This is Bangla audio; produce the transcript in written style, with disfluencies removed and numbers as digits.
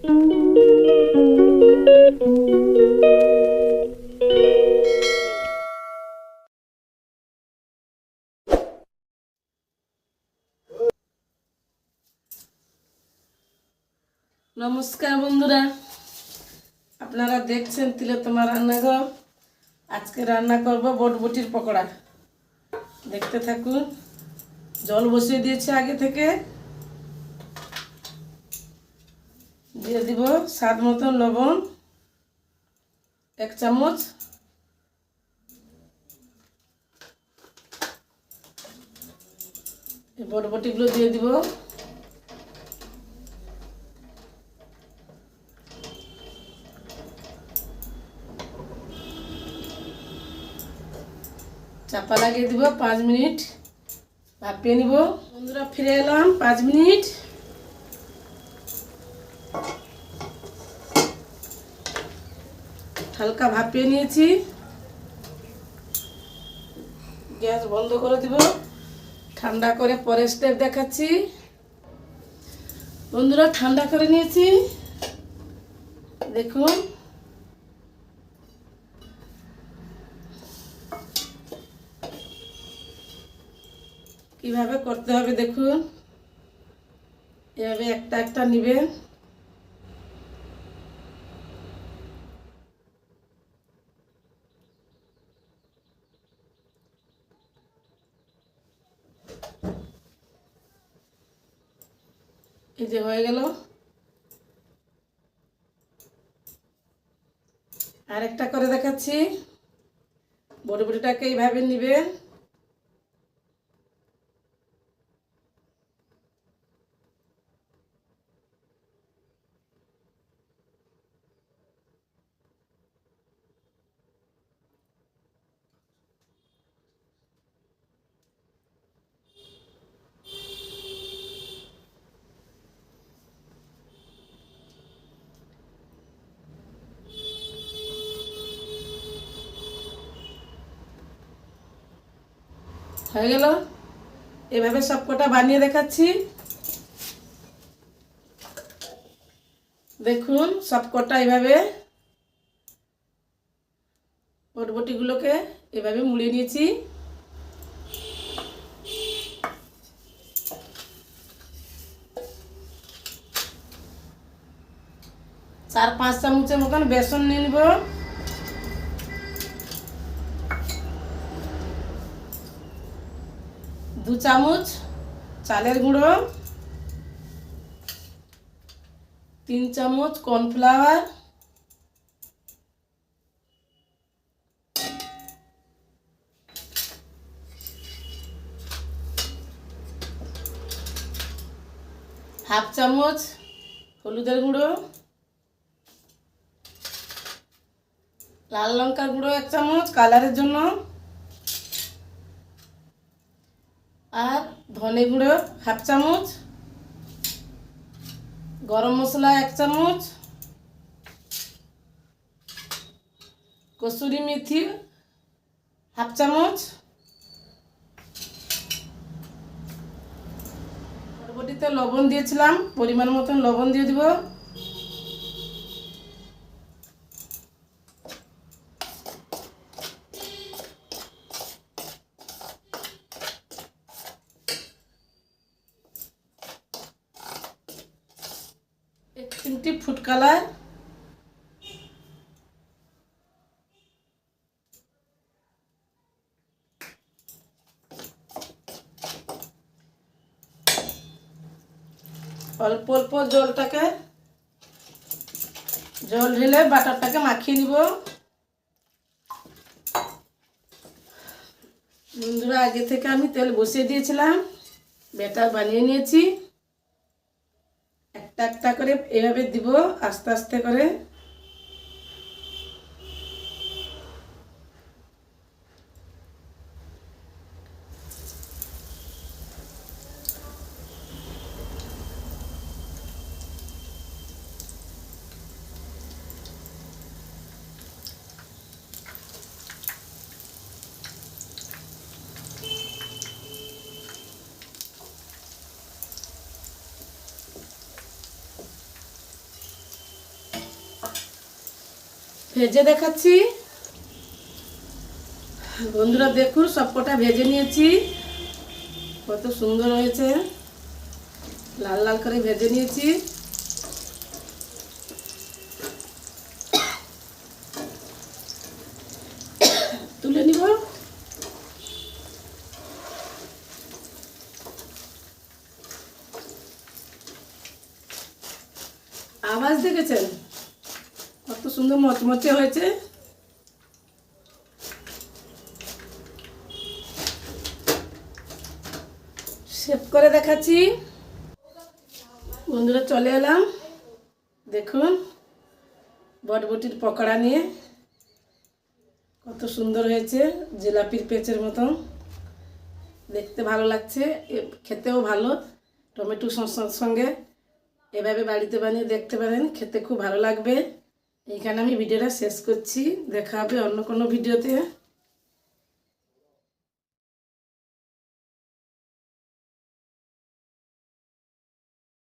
নমস্কার বন্ধুরা, আপনারা দেখছেন তিলোত্তমা রান্নাঘর। আজকে রান্না করব বটবটির পকোড়া। দেখতে থাকুন। জল বসিয়ে দিয়েছি আগে থেকে, দিয়ে দিব স্বাদ মতন লবণ 1 চামচ, এই বটবটিগুলো দিয়ে দিব। চাপা লাগিয়ে দিব, 5 মিনিট ভাপিয়ে নিব। বন্ধুরা ফিরে এলাম 5 মিনিট। হালকা ভাপিয়ে নিয়েছি, গ্যাস বন্ধ করে দিব। ঠান্ডা করে পরের স্টেপ দেখাচ্ছি। বন্ধুরা ঠান্ডা করে নিয়েছি, দেখুন। কিভাবে করতে হবে দেখুন, এভাবে একটা একটা নেবেন। এই যে হয়ে গেল। আরেকটা করে দেখাচ্ছি। বড়িটাকে এইভাবে নেবেন, হয়ে গেল। এভাবে সবকটা বানিয়ে দেখাচ্ছি, দেখুন। সবকটা এইভাবে বটবটিগুলোকে এভাবে মুড়িয়ে নিয়েছি। চার 5 চামচের মতন বেসন নিয়ে নিব। দু চামচ চালের গুঁড়ো, 3 চামচ কর্নফ্লাওয়ার, 1/2 চামচ হলুদের গুঁড়ো, লাল লঙ্কার গুঁড়ো 1 চামচ কালারের জন্য, আর ধনে গুঁড়ো 1/2 চামচ, গরম মশলা 1 চামচ, কসুরি মেথি 1/2 চামচ। বটবটিতে লবণ দিয়েছিলাম, পরিমাণ মতন লবণ দিয়ে দিব। এক চিমটি ফুড কালার, অল্প অল্প জল ঢেলে বাটারটাকে মাখিয়ে নিব। বন্ধুরা আগে থেকে আমি তেল বসিয়ে দিয়েছিলাম, ব্যাটার বানিয়ে নিয়েছি। একটা একটা করে এভাবে দিব, আস্তে আস্তে করে। ভেজে দেখাচ্ছি। বন্ধুরা দেখুন, সবকটা ভেজে নিয়েছি। কত সুন্দর হয়েছে, লাল লাল করে ভেজে নিয়েছি। তুলে নিব। আওয়াজ দেখেছেন কত সুন্দর মচমচে হয়েছে। শেপ করে দেখাচ্ছি। বন্ধুরা চলে এলাম, দেখুন বটবটির পকোড়া নিয়ে। কত সুন্দর হয়েছে, জিলাপির পেঁচের মতন দেখতে ভালো লাগছে, খেতেও ভালো। টমেটো সসের সঙ্গে এভাবে বাড়িতে বানিয়ে দেখতে পারেন, খেতে খুব ভালো লাগবে। এইখানে আমি ভিডিওটা শেষ করছি, দেখা হবে অন্য কোনো ভিডিওতে।